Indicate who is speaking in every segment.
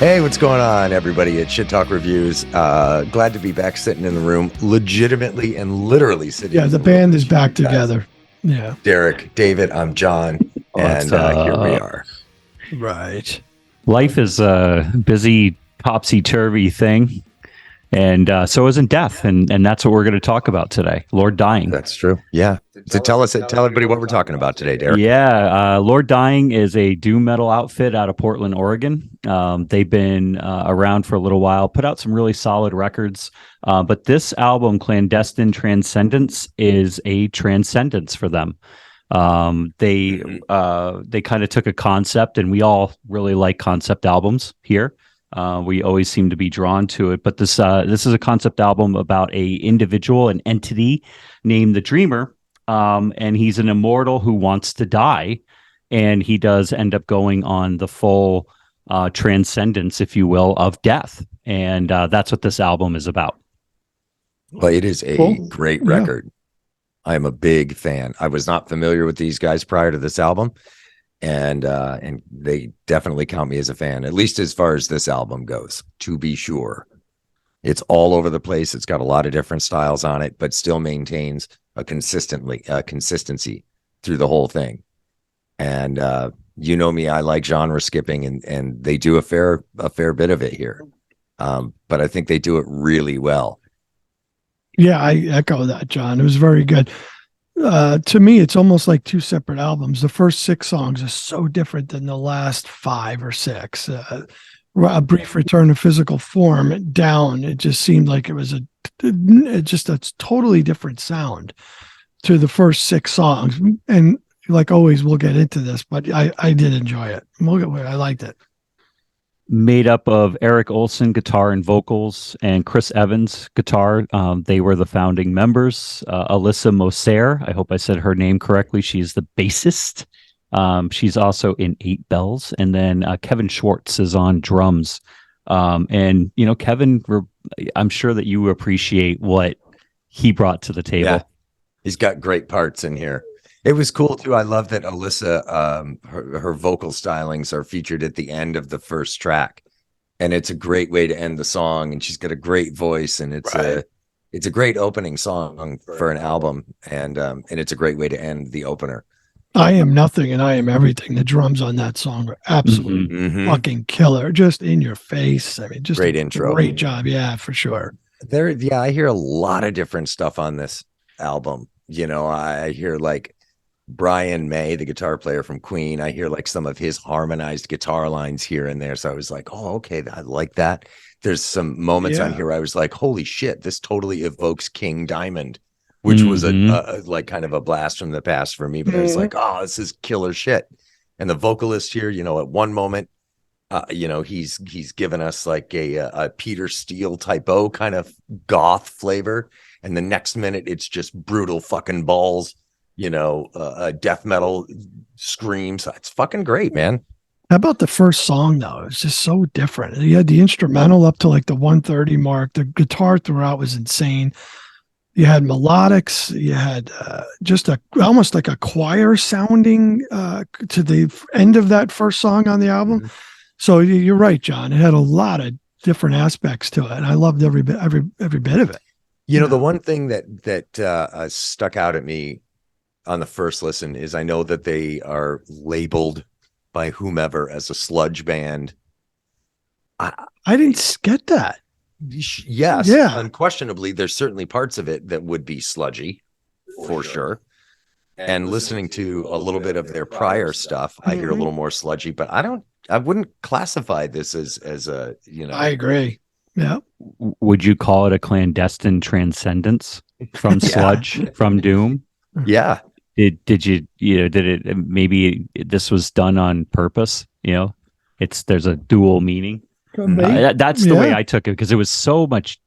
Speaker 1: Hey, what's going on, everybody? It's Shit Talk Reviews. Glad to be back sitting in the room, legitimately and literally sitting.
Speaker 2: Yeah, the band is back together. Yeah.
Speaker 1: Derek, David, I'm John, and here we are.
Speaker 2: Right.
Speaker 3: Life is a busy, topsy-turvy thing, and so isn't death, and that's what we're going to talk about today. Lord Dying.
Speaker 1: That's true. Yeah. So tell everybody what we're talking about today, Derek.
Speaker 3: Yeah, Lord Dying is a doom metal outfit out of Portland, Oregon. They've been around for a little while, put out some really solid records, but this album, Clandestine Transcendence, is a transcendence for them. They kind of took a concept, and we all really like concept albums here. We always seem to be drawn to it, but this is a concept album about a individual, an entity named the Dreamer, and he's an immortal who wants to die, and he does end up going on the full transcendence, if you will, of death, and that's what this album is about.
Speaker 1: Well, it is a great record. I am a big fan. I was not familiar with these guys prior to this album, and they definitely count me as a fan, at least as far as this album goes, to be sure. It's all over the place. It's got a lot of different styles on it, but still maintains a consistency through the whole thing. And you know me, I like genre skipping, and they do a fair bit of it here. But I think they do it really well.
Speaker 2: Yeah, I echo that, John. It was very good. To me, it's almost like two separate albums. The first 6 songs are so different than the last 5 or 6. A Brief Return to Physical Form, Down, it just seemed like it was a totally different sound to the first 6 songs. And like always, we'll get into this, but I did enjoy it. I liked it.
Speaker 3: Made up of Eric Olson, guitar and vocals, and Chris Evans, guitar. They were the founding members. Alyssa Moser, I hope I said her name correctly. She's the bassist. She's also in 8 Bells. And then Kevin Schwartz is on drums. And, you know, Kevin, I'm sure that you appreciate what he brought to the table.
Speaker 1: Yeah. He's got great parts in here. It was cool too. I love that Alyssa, her vocal stylings are featured at the end of the first track, and it's a great way to end the song. And she's got a great voice, and it's a great opening song for an album, and it's a great way to end the opener.
Speaker 2: I Am Nothing and I Am Everything. The drums on that song are absolutely fucking killer, just in your face. I mean, just
Speaker 1: great intro,
Speaker 2: great job. Yeah, for sure.
Speaker 1: I hear a lot of different stuff on this album. You know, I hear like Brian May, the guitar player from Queen. I hear like some of his harmonized guitar lines here and there. So I was like, oh, okay, I like that. There's some moments on here I was like, holy shit, this totally evokes King Diamond, which was a like kind of a blast from the past for me. But I was like, oh, this is killer shit. And the vocalist here, you know, at one moment, you know, he's given us like a Peter Steele typo kind of goth flavor. And the next minute, it's just brutal fucking balls. You know, death metal screams. It's fucking great, man.
Speaker 2: How about the first song, though? It's just so different. You had the instrumental up to like the 1:30 mark. The guitar throughout was insane. You had melodics. You had just almost like a choir sounding to the end of that first song on the album. So you're right, John. It had a lot of different aspects to it, and I loved every bit of it.
Speaker 1: You know, the one thing that stuck out at me on the first listen is I know that they are labeled by whomever as a sludge band.
Speaker 2: I didn't get that.
Speaker 1: Yes. Yeah. Unquestionably, there's certainly parts of it that would be sludgy for sure. And listening to a little bit of their prior stuff, I hear a little more sludgy, but I wouldn't classify this as a, you know.
Speaker 2: I agree. Yeah.
Speaker 3: Would you call it a clandestine transcendence from sludge, from doom?
Speaker 1: Yeah.
Speaker 3: Did it maybe this was done on purpose? You know, there's a dual meaning. That's the way I took it, because it was so much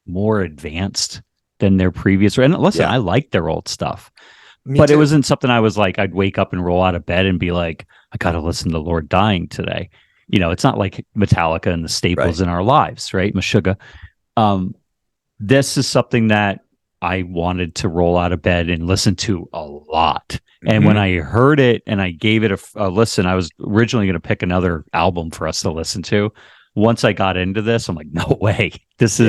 Speaker 3: more advanced than their previous. And listen, I like their old stuff, but it wasn't something I was like, I'd wake up and roll out of bed and be like, I got to listen to Lord Dying today. You know, it's not like Metallica and the staples in our lives, right? Meshuggah. This is something that I wanted to roll out of bed and listen to a lot. And when I heard it and I gave it a listen, I was originally going to pick another album for us to listen to. once I got into this, I'm like, no way, this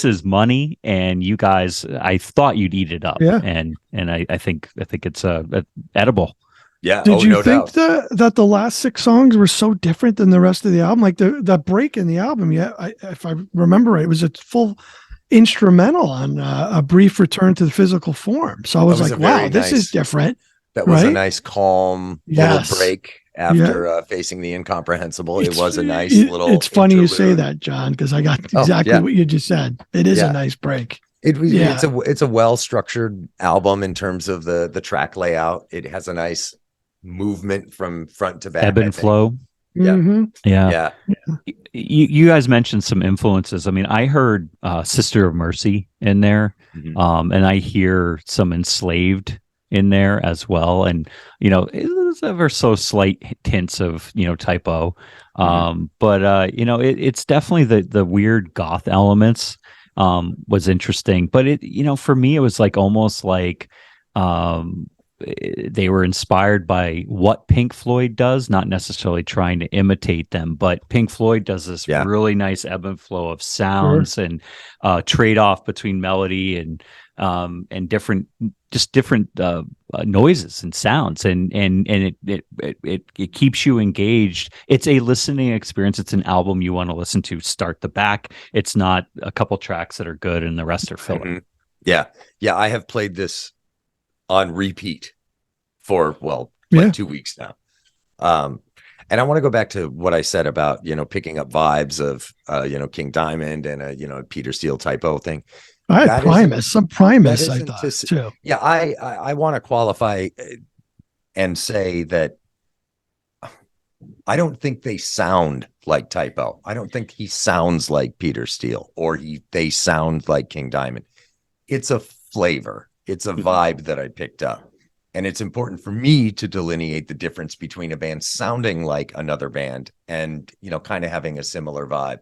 Speaker 3: is money, and you guys, I thought you'd eat it up,
Speaker 2: Yeah.
Speaker 3: and I think it's edible.
Speaker 1: Yeah.
Speaker 2: Did
Speaker 1: Oh,
Speaker 2: you
Speaker 1: no
Speaker 2: think
Speaker 1: doubt.
Speaker 2: that the last 6 songs were so different than the rest of the album? Like that break in the album, yeah, if I remember right, it was a full instrumental on a brief return to the physical form. So I
Speaker 1: That
Speaker 2: was
Speaker 1: was a
Speaker 2: like, wow,
Speaker 1: very
Speaker 2: this is
Speaker 1: nice,
Speaker 2: different,
Speaker 1: that was a
Speaker 2: right?
Speaker 1: nice, calm little
Speaker 2: Yes.
Speaker 1: break
Speaker 2: Yeah.
Speaker 1: after facing the incomprehensible. It
Speaker 2: It's
Speaker 1: was a nice little
Speaker 2: it's funny you say
Speaker 1: interlude.
Speaker 2: that, John, because I got
Speaker 1: Oh,
Speaker 2: exactly
Speaker 1: yeah.
Speaker 2: what you just said. It is a
Speaker 1: Yeah.
Speaker 2: nice break.
Speaker 1: It's
Speaker 2: Yeah.
Speaker 1: a well structured album in terms of the track layout. It has a nice movement from front to back,
Speaker 3: Ebb
Speaker 1: I
Speaker 3: and
Speaker 1: think.
Speaker 3: flow.
Speaker 1: Yeah.
Speaker 2: Mm-hmm.
Speaker 3: Yeah.
Speaker 1: Yeah.
Speaker 3: You guys mentioned some influences. I mean, I heard Sister of Mercy in there,
Speaker 1: Mhm.
Speaker 3: and I hear some Enslaved in there as well. And, it's ever so slight hints of, typo. But, it's definitely the weird goth elements was interesting. But for me, it was like almost like they were inspired by what Pink Floyd does, not necessarily trying to imitate them, but Pink Floyd does this
Speaker 1: Yeah.
Speaker 3: really nice ebb and flow of
Speaker 2: Sure.
Speaker 3: sounds and trade off between melody and different noises and sounds, and it keeps you engaged. It's a listening experience. It's an album you want to listen to start to back. It's not a couple tracks that are good and the rest are filler.
Speaker 1: Mhm. Yeah. Yeah. I have played this on repeat for, well, like
Speaker 2: Yeah.
Speaker 1: 2 weeks now. And I want to go back to what I said about, picking up vibes of, King Diamond and a Peter Steele typo thing.
Speaker 2: I had
Speaker 1: That isn't-
Speaker 2: Primus, some Primus,
Speaker 1: that
Speaker 2: I
Speaker 1: isn't
Speaker 2: thought
Speaker 1: to
Speaker 2: too.
Speaker 1: Yeah, I want to qualify and say that I don't think they sound like typo. I don't think he sounds like Peter Steele or they sound like King Diamond. It's a flavor. It's a vibe that I picked up. And it's important for me to delineate the difference between a band sounding like another band and, kind of having a similar vibe.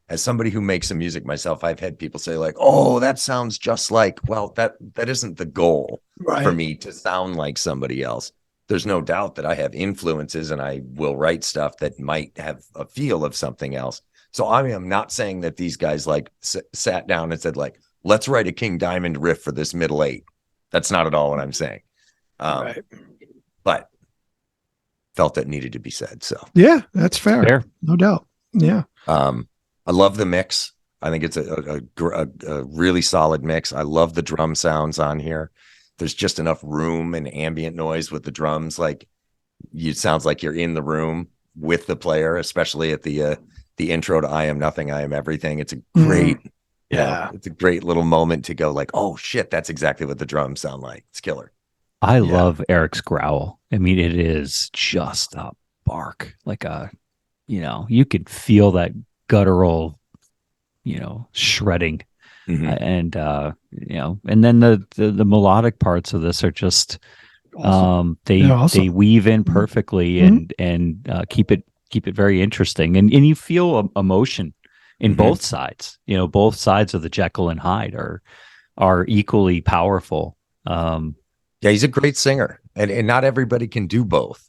Speaker 1: As somebody who makes some music myself, I've had people say like, "Oh, that sounds just like," well, that isn't the goal for
Speaker 2: Right.
Speaker 1: me to sound like somebody else. There's no doubt that I have influences and I will write stuff that might have a feel of something else. So I am not saying that these guys like sat down and said like, "Let's write a King Diamond riff for this middle eight." That's not at all what I'm saying.
Speaker 2: Right.
Speaker 1: But felt it needed to be said. So
Speaker 2: Yeah, that's fair.
Speaker 3: Fair.
Speaker 2: No doubt. Yeah.
Speaker 1: I love the mix. I think it's a really solid mix. I love the drum sounds on here. There's just enough room and ambient noise with the drums. Like it sounds like you're in the room with the player, especially at the intro to "I Am Nothing, I Am Everything." It's a great,
Speaker 2: Yeah.
Speaker 1: it's a great little moment to go like, "Oh shit, that's exactly what the drums sound like." It's killer.
Speaker 3: I love Eric's growl. I mean, it is just a bark, like you could feel that guttural, shredding.
Speaker 1: Mhm.
Speaker 3: And then the melodic parts of this are just
Speaker 2: Awesome.
Speaker 3: they
Speaker 2: Yeah, awesome.
Speaker 3: they weave in perfectly and keep it very interesting, and you feel emotion in
Speaker 1: Mhm.
Speaker 3: both sides. Both sides of the Jekyll and Hyde are equally powerful.
Speaker 1: Yeah, he's a great singer, and not everybody can do both.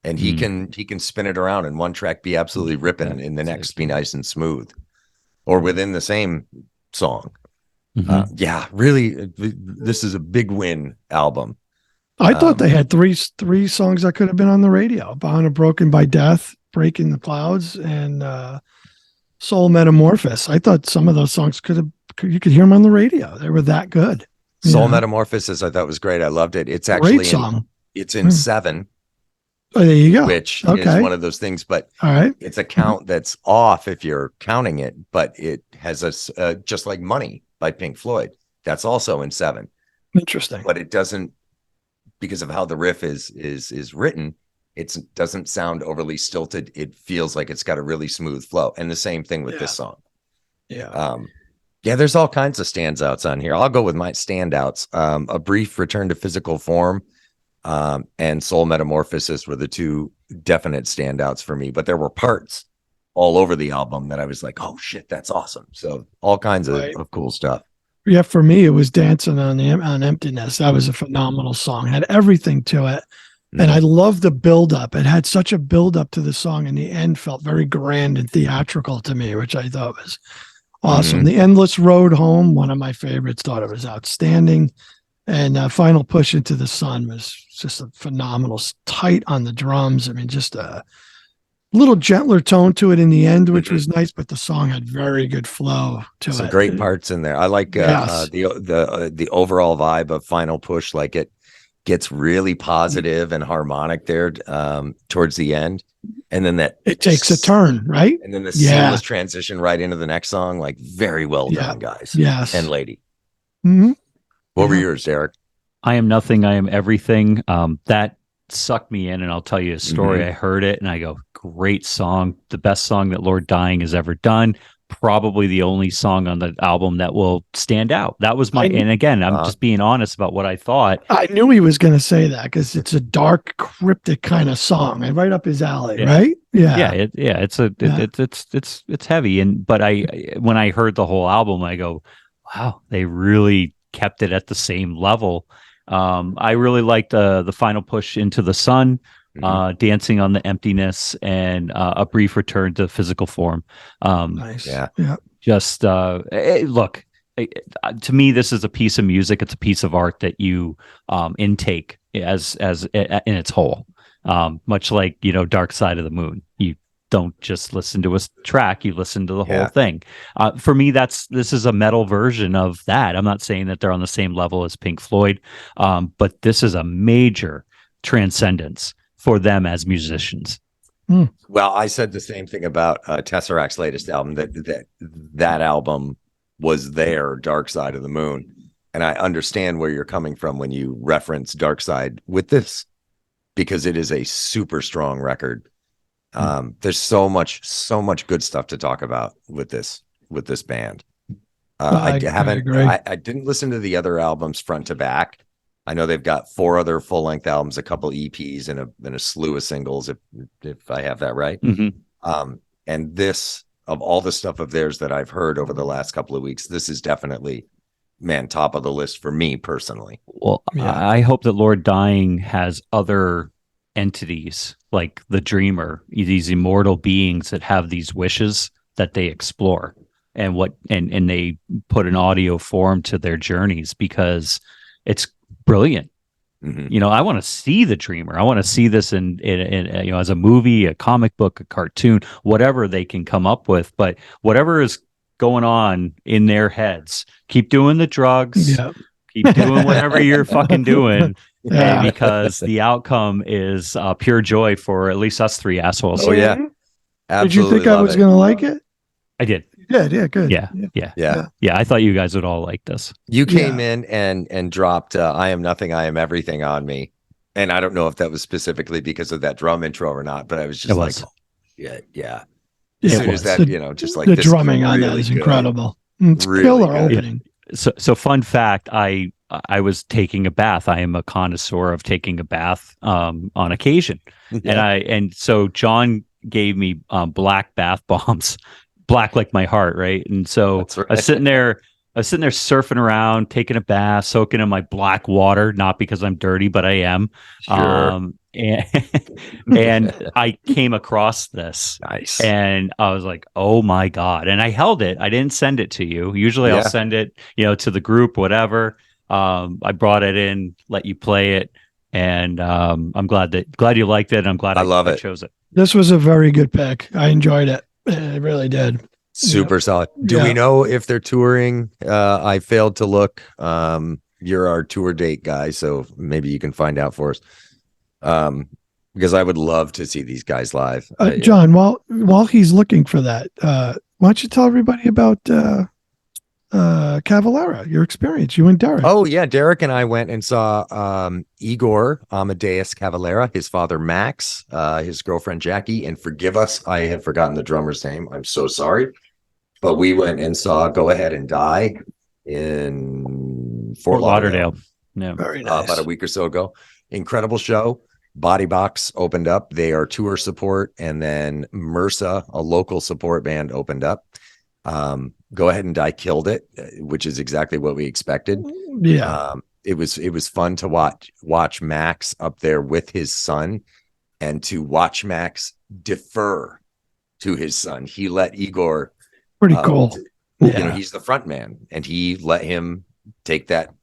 Speaker 1: And he
Speaker 3: Mm.
Speaker 1: can spin it around in one track, be absolutely ripping, in the next be nice and smooth, or within the same song.
Speaker 3: Mhm.
Speaker 1: Yeah, really, this is a big win album.
Speaker 2: I thought they had three songs that could have been on the radio: "Bound and Broken by Death," "Breaking the Clouds," and "Soul Metamorphosis." I thought some of those songs you could hear them on the radio. They were that good.
Speaker 1: Soul
Speaker 2: Yeah.
Speaker 1: Metamorphosis, I thought was great. I loved it. It's
Speaker 2: Great
Speaker 1: actually
Speaker 2: song.
Speaker 1: it's in 7,
Speaker 2: Oh, there you go.
Speaker 1: which is
Speaker 2: Okay.
Speaker 1: one of those things, but
Speaker 2: All right.
Speaker 1: it's a count that's off if you're counting it, but it has just like "Money" by Pink Floyd. That's also in 7,
Speaker 2: Interesting.
Speaker 1: but it doesn't, because of how the riff is written, it doesn't sound overly stilted. It feels like it's got a really smooth flow. And the same thing with this song.
Speaker 2: Yeah.
Speaker 1: Yeah, there's all kinds of standouts on here. I'll go with my standouts. "A Brief Return to Physical Form" and "Soul Metamorphosis" were the two definite standouts for me, but there were parts all over the album that I was like, "Oh shit, that's awesome." So all kinds of cool stuff.
Speaker 2: Yeah, for me, it was "Dancing on Emptiness." That was a phenomenal song. Had everything to it. And I love the build up. It had such a build up to the song, and the end felt very grand and theatrical to me, which I thought was awesome.
Speaker 1: Mhm.
Speaker 2: The Endless Road Home, one of my favorites, thought it was outstanding. And Final Push into the Sun was just a phenomenal, tight on the drums. I mean, just a little gentler tone to it in the end, which was nice, but the song had very good flow to
Speaker 1: Some
Speaker 2: it.
Speaker 1: great parts in there. I like
Speaker 2: Yes.
Speaker 1: the overall vibe of Final Push. Like it gets really positive and harmonic there towards the end, and then
Speaker 2: It takes a turn, right?
Speaker 1: and then the
Speaker 2: Yeah.
Speaker 1: seamless transition right into the next song. Like very well
Speaker 2: Yeah.
Speaker 1: done, guys
Speaker 2: Yes.
Speaker 1: and lady.
Speaker 2: Mhm.
Speaker 1: What were
Speaker 2: Yeah.
Speaker 1: yours, Derek?
Speaker 3: I Am Nothing, I Am Everything. That sucked me in, and I'll tell you a story.
Speaker 1: Mhm.
Speaker 3: I heard it and I go, great song, the best song that Lord Dying has ever done. Probably the only song on the album that will stand out. That was my, and again, I'm just being honest about what I thought.
Speaker 2: I knew he was going to say that because it's a dark, cryptic kind of song and right up his alley, right? Yeah.
Speaker 3: It's heavy. And, but when I heard the whole album, I go, wow, they really kept it at the same level. I really liked the Final Push into the Sun, Dancing on the Emptiness, and A Brief Return to Physical Form.
Speaker 2: Nice.
Speaker 1: Yeah.
Speaker 3: Just look, to me, this is a piece of music. It's a piece of art that you intake as in its whole. Much like, Dark Side of the Moon. You don't just listen to a track, you listen to the whole thing. For me, this is a metal version of that. I'm not saying that they're on the same level as Pink Floyd, but this is a major transcendence for them as musicians.
Speaker 1: Well, I said the same thing about Tesseract's latest album, that album was their Dark Side of the Moon. And I understand where you're coming from when you reference Dark Side with this, because it is a super strong record. There's so much good stuff to talk about with this band. I didn't listen to the other albums front to back. I know they've got 4 other full-length albums, a couple EPs, and a slew of singles, if I have that right. And this, of all the stuff of theirs that I've heard over the last couple of weeks, this is definitely, man, top of the list for me personally.
Speaker 3: Well, I hope that Lord Dying has other entities like the Dreamer, these immortal beings that have these wishes that they explore, and they put an audio form to their journeys, because it's brilliant. I want to see the Dreamer. I want to see this in as a movie, a comic book, a cartoon, whatever they can come up with. But whatever is going on in their heads, keep doing the drugs, keep doing whatever you're fucking doing. Because the outcome is pure joy for at least us 3 assholes.
Speaker 1: Oh yeah, absolutely.
Speaker 2: Did you think I was going to like it?
Speaker 3: I did.
Speaker 2: Yeah, good.
Speaker 3: Yeah. I thought you guys would all like this.
Speaker 1: You came in and dropped I Am Nothing, I Am Everything on me, and I don't know if that was specifically because of that drum intro or not, but I was just like, yeah. As soon as that, just like
Speaker 2: the drumming on that is incredible. It's
Speaker 1: really
Speaker 2: killer
Speaker 1: good.
Speaker 2: opening.
Speaker 3: So fun fact, I was taking a bath. I am a connoisseur of taking a bath on occasion. And so John gave me black bath bombs, black like my heart, right? And so
Speaker 1: right.
Speaker 3: I was sitting there surfing around, taking a bath, soaking in my black water, not because I'm dirty, but I am.
Speaker 1: Sure.
Speaker 3: And I came across this.
Speaker 1: Nice.
Speaker 3: And I was like, oh my God. And I held it. I didn't send it to you. Usually I'll send it, to the group, whatever. I brought it in, let you play it. And I'm glad you liked it. I'm glad I chose it.
Speaker 2: This was a very good pick. I enjoyed it. I really did.
Speaker 1: Super solid. Do we know if they're touring? I failed to look. You're our tour date guy, so maybe you can find out for us. Because I would love to see these guys live.
Speaker 2: John, while he's looking for that, why don't you tell everybody about Cavalera, your experience, you and Derek?
Speaker 1: Oh yeah, Derek and I went and saw Igor Amadeus Cavalera, his father Max, his girlfriend Jackie, and forgive us, I had forgotten the drummer's name. I'm so sorry. But we went and saw Go Ahead and Die in Fort Lauderdale.
Speaker 3: Yeah,
Speaker 2: very nice.
Speaker 1: About a week or so ago. Incredible show. Body Box opened up. They are tour support, and then MRSA, a local support band, opened up. Go Ahead and Die killed it, which is exactly what we expected.
Speaker 2: Yeah.
Speaker 1: it was fun to watch Max up there with his son, and to watch Max defer to his son. He let Igor,
Speaker 2: Pretty cool.
Speaker 1: He's the front man, and he let him take that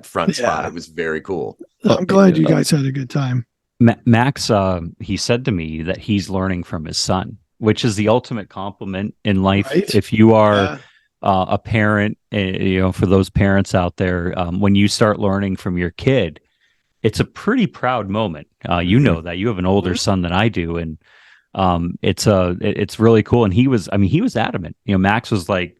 Speaker 1: front spot. It was very cool.
Speaker 2: I'm glad you guys had a good time.
Speaker 3: Max, he said to me that he's learning from his son, which is the ultimate compliment in life.
Speaker 2: Right?
Speaker 3: If you are a parent, for those parents out there, when you start learning from your kid, it's a pretty proud moment. You know that you have an older son than I do, and it's really cool. And he was adamant. Max was like,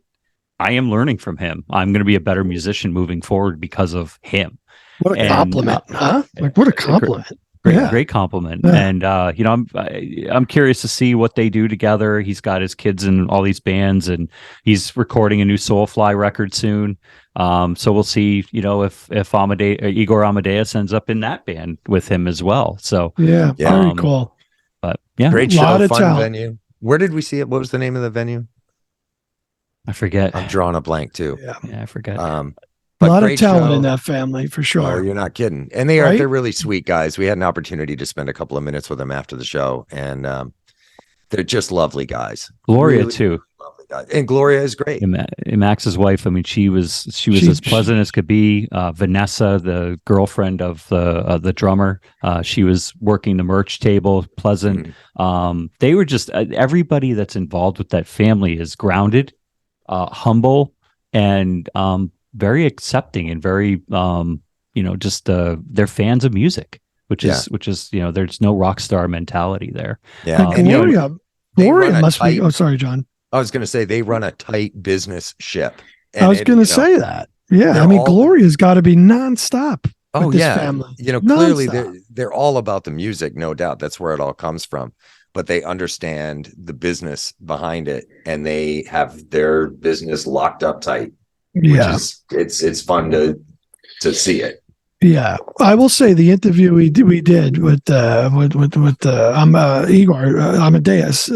Speaker 3: I am learning from him. I'm going to be a better musician moving forward because of him.
Speaker 2: What a compliment, huh? Like, what a compliment.
Speaker 3: Great compliment. Yeah. And I'm curious to see what they do together. He's got his kids in all these bands, and he's recording a new Soulfly record soon. So we'll see, if Igor Amadeus ends up in that band with him as well. So
Speaker 2: very cool.
Speaker 3: But yeah,
Speaker 1: great show, fun venue. Where did we see it? What was the name of the venue?
Speaker 3: I forget.
Speaker 1: I'm drawing a blank too.
Speaker 3: Yeah, I forget.
Speaker 2: A lot of talent in that family, for sure.
Speaker 1: Oh, you're not kidding. And they're really sweet guys. We had an opportunity to spend a couple of minutes with them after the show, and they're just lovely guys.
Speaker 3: Gloria really, too.
Speaker 1: Lovely guys. And Gloria is great.
Speaker 3: And Max's wife, she was as pleasant as could be. Vanessa, the girlfriend of the drummer, she was working the merch table, pleasant. They were just everybody that's involved with that family is grounded, humble, and very accepting, and very they're fans of music, which is there's no rock star mentality there.
Speaker 2: And Gloria must be. Oh, sorry, John.
Speaker 1: I was going to say they run a tight business ship.
Speaker 2: I was going to say that. Yeah, Gloria's got to be nonstop. With this family.
Speaker 1: Clearly they're all about the music, no doubt. That's where it all comes from. But they understand the business behind it, and they have their business locked up tight.
Speaker 2: Yeah,
Speaker 1: it's fun to see it.
Speaker 2: Yeah, I will say the interview we did with Igor Amadeus.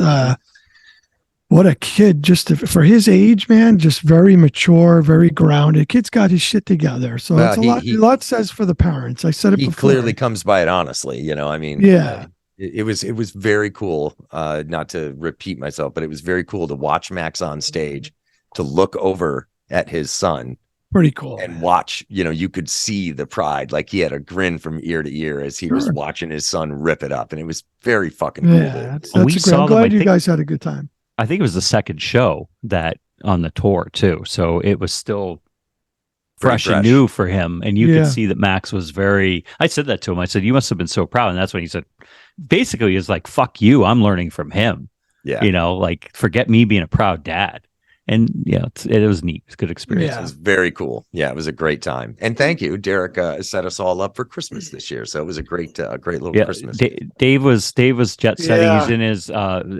Speaker 2: What a kid! Just for his age, man, just very mature, very grounded. Kid's got his shit together, so it's a lot says for the parents. I said it before. He
Speaker 1: clearly comes by it honestly. It was very cool. Not to repeat myself, but it was very cool to watch Max on stage, to look over at his son.
Speaker 2: Pretty cool.
Speaker 1: And watch, you could see the pride. Like, he had a grin from ear to ear as he was watching his son rip it up. And it was very fucking cool.
Speaker 2: Yeah, I'm glad you guys had a good time.
Speaker 3: I think it was the second show that on the tour too. So it was still fresh and new for him. And you could see that Max was I said that to him. I said, you must have been so proud. And that's when he said, basically, he's like, fuck you. I'm learning from him. Yeah. Like, forget me being a proud dad. And it was neat. It was a good experience.
Speaker 1: It was very cool. Yeah, it was a great time. And thank you. Derek set us all up for Christmas this year. So it was a great little Christmas.
Speaker 3: Dave was jet setting. He's in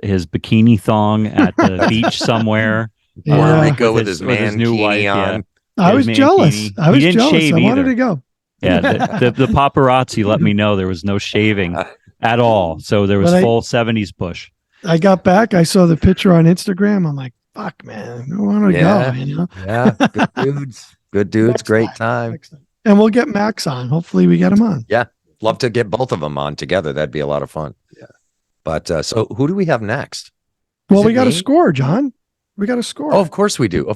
Speaker 3: his bikini thong at the beach somewhere.
Speaker 1: Puerto Rico with his new wife on.
Speaker 2: I was jealous. He didn't shave either. I wanted to go.
Speaker 3: Yeah, the paparazzi let me know there was no shaving at all. So there was full 70s push.
Speaker 2: I got back. I saw the picture on Instagram. I'm like, fuck, man, I want to go.
Speaker 1: Yeah, good dudes, great time.
Speaker 2: And we'll get Max on. Hopefully, we get him on.
Speaker 1: Yeah, love to get both of them on together. That'd be a lot of fun. Yeah. But so, who do we have next?
Speaker 2: Well, we got a score, John. We got a score.
Speaker 1: Oh, of course we do.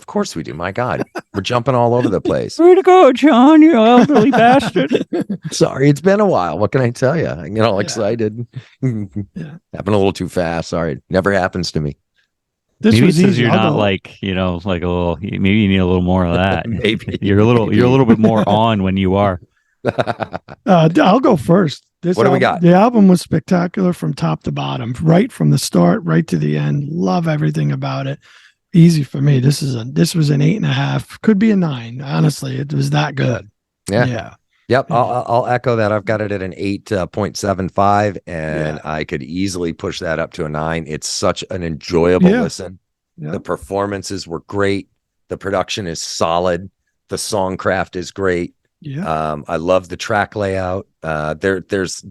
Speaker 1: My God, we're jumping all over the place.
Speaker 3: Way to go, John! You elderly bastard.
Speaker 1: Sorry, it's been a while. What can I tell you? I get all excited. Happened a little too fast. Sorry, never happens to me.
Speaker 2: This
Speaker 3: maybe
Speaker 2: was
Speaker 3: because
Speaker 2: easy.
Speaker 3: You're not like a little. Maybe you need a little more of that. Maybe you're a little bit more on when you are.
Speaker 2: I'll go first.
Speaker 1: What do we got?
Speaker 2: The album was spectacular from top to bottom, right from the start, right to the end. Love everything about it. Easy for me. This was an 8.5. Could be a 9. Honestly, it was that good.
Speaker 1: Yeah. Yep. I'll echo that. I've got it at an 8.75, and I could easily push that up to a 9. It's such an enjoyable listen. Yeah. The performances were great. The production is solid. The songcraft is great. Yeah. I love the track layout. There's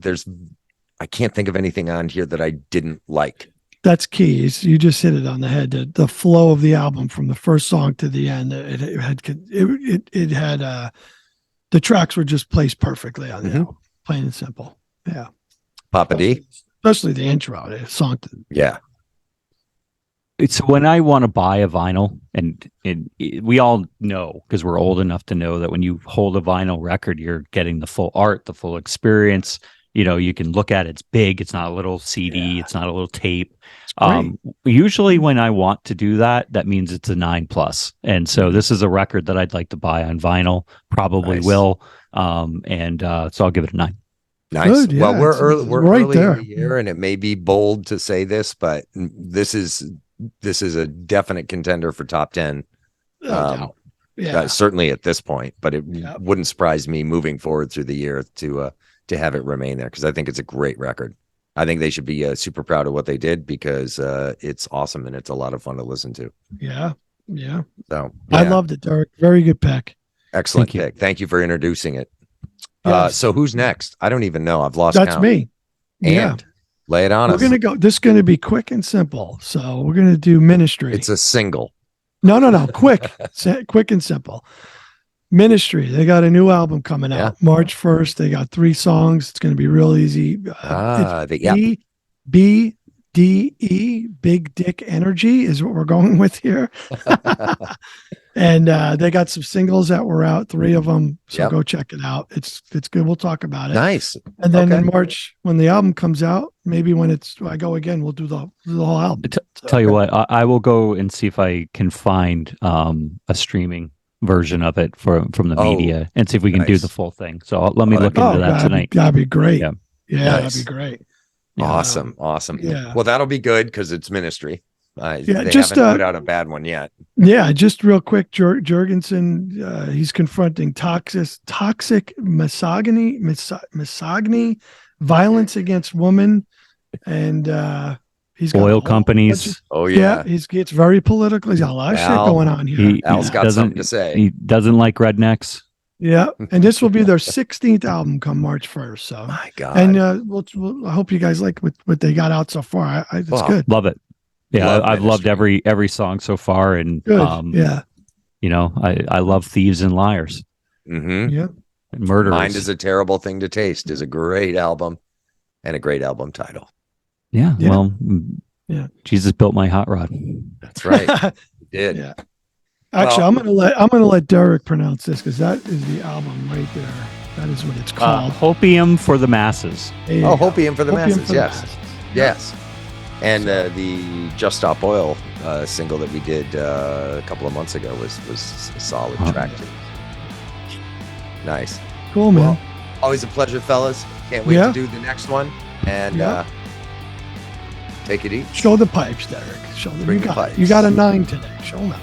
Speaker 1: I can't think of anything on here that I didn't like.
Speaker 2: That's key. You just hit it on the head. The flow of the album from the first song to the end. It had the tracks were just placed perfectly on the
Speaker 1: Mhm.
Speaker 2: album, plain and simple. Yeah.
Speaker 1: Papa D.
Speaker 2: Especially the intro, the song.
Speaker 1: Yeah.
Speaker 3: So when I want to buy a vinyl, and we all know because we're old enough to know that when you hold a vinyl record, you're getting the full art, the full experience. You can look at it, it's big. It's not a little CD.
Speaker 2: Yeah.
Speaker 3: It's not a little tape.
Speaker 2: Great.
Speaker 3: Usually when I want to do that, that means it's a 9+. And so this is a record that I'd like to buy on vinyl. Probably
Speaker 1: Nice.
Speaker 3: will. So I'll give it a 9.
Speaker 1: Nice.
Speaker 2: Good, yeah,
Speaker 1: Well, we're
Speaker 2: it's
Speaker 1: early. We're
Speaker 2: right
Speaker 1: early
Speaker 2: there.
Speaker 1: in the year, and it may be bold to say this, but this is a definite contender for top 10.
Speaker 2: No doubt. Yeah.
Speaker 1: Certainly at this point, but it
Speaker 2: Yep.
Speaker 1: wouldn't surprise me moving forward through the year to have it remain there, because I think it's a great record. I think they should be super proud of what they did, because it's awesome and it's a lot of fun to listen to.
Speaker 2: Yeah. Yeah.
Speaker 1: So
Speaker 2: I
Speaker 1: yeah,
Speaker 2: loved it, Derek. Very good pick.
Speaker 1: excellent
Speaker 3: Thank you.
Speaker 1: pick. Thank you for introducing it.
Speaker 2: Yes.
Speaker 1: So who's next? I don't even know. I've lost
Speaker 2: That's
Speaker 1: count.
Speaker 2: me. Yeah.
Speaker 1: And lay it on
Speaker 2: We're
Speaker 1: us.
Speaker 2: going to go. This is going to be quick and simple. So we're going to do Ministry.
Speaker 1: It's a single.
Speaker 2: No. Quick. Quick and simple. Ministry. They got a new album coming
Speaker 1: Yeah.
Speaker 2: out March 1st. They got 3 songs. It's going to be real easy. It's BDE, Big Dick Energy is what we're going with here. And they got some singles that were out, 3 of them. So
Speaker 1: Yep.
Speaker 2: go check it out. It's good. We'll talk about it.
Speaker 1: Nice.
Speaker 2: And then in
Speaker 1: Okay.
Speaker 2: March, when the album comes out, maybe when I go again, we'll do the whole album.
Speaker 3: Tell you what, I will go and see if I can find a streaming version of it from the
Speaker 1: Oh,
Speaker 3: media, and see if we can do
Speaker 1: nice.
Speaker 3: the full thing. So let me
Speaker 1: Oh,
Speaker 3: look into that tonight.
Speaker 2: That'd be great.
Speaker 3: Yeah.
Speaker 2: Yeah,
Speaker 1: Nice.
Speaker 2: that'd be great.
Speaker 1: Awesome.
Speaker 2: Yeah.
Speaker 1: Well, that'll be good because it's Ministry.
Speaker 2: Yeah,
Speaker 1: they
Speaker 2: just,
Speaker 1: haven't put out a bad one yet.
Speaker 2: Yeah, just real quick, Jurgensen, he's confronting toxic misogyny, violence against women, and he's got
Speaker 3: Oil
Speaker 2: a whole
Speaker 3: companies.
Speaker 2: bunch of-
Speaker 1: Oh
Speaker 2: yeah, he gets very political. He's got a lot of shit
Speaker 1: Al,
Speaker 2: going on here.
Speaker 1: Al's got
Speaker 3: doesn't-
Speaker 1: something to say.
Speaker 3: He doesn't like rednecks.
Speaker 2: Yeah, and this will be their 16th album come March 1st. So,
Speaker 1: My God.
Speaker 2: and I hope you guys like what they got out so far. It's
Speaker 1: Wow.
Speaker 2: good.
Speaker 3: Love it. Yeah,
Speaker 1: Love
Speaker 3: I've loved
Speaker 1: Ministry.
Speaker 3: every song so far, and
Speaker 2: Good. Yeah.
Speaker 3: I love Thieves and Liars
Speaker 1: Mm-hmm.
Speaker 2: Yeah.
Speaker 3: and Murderers.
Speaker 1: Mind is a Terrible Thing to Taste is a great album and a great album title.
Speaker 3: Yeah.
Speaker 2: Yeah.
Speaker 3: Well,
Speaker 2: Yeah.
Speaker 3: Jesus built my hot rod.
Speaker 1: That's right. He did.
Speaker 2: Yeah. Actually,
Speaker 1: Well-
Speaker 2: I'm gonna let Derek pronounce this because that is the album right there. That is what it's called.
Speaker 3: Hopium for the Masses.
Speaker 2: There you
Speaker 1: Oh,
Speaker 2: go.
Speaker 1: Hopium for the
Speaker 2: Opium
Speaker 1: Masses.
Speaker 2: for the
Speaker 1: Yes.
Speaker 2: Masses.
Speaker 1: Yes. And the Just Stop Oil single that we did a couple of months ago was a solid
Speaker 3: Oh.
Speaker 1: track too. Nice.
Speaker 2: Cool, man.
Speaker 1: Well, always a pleasure, fellas. Can't wait
Speaker 2: Yeah.
Speaker 1: to do the next one. And
Speaker 2: Yeah.
Speaker 1: take it easy.
Speaker 2: Show the pipes, Derek. Show them.
Speaker 1: Bring
Speaker 2: You
Speaker 1: the
Speaker 2: got
Speaker 1: pipes.
Speaker 2: You got a 9 today. Show them.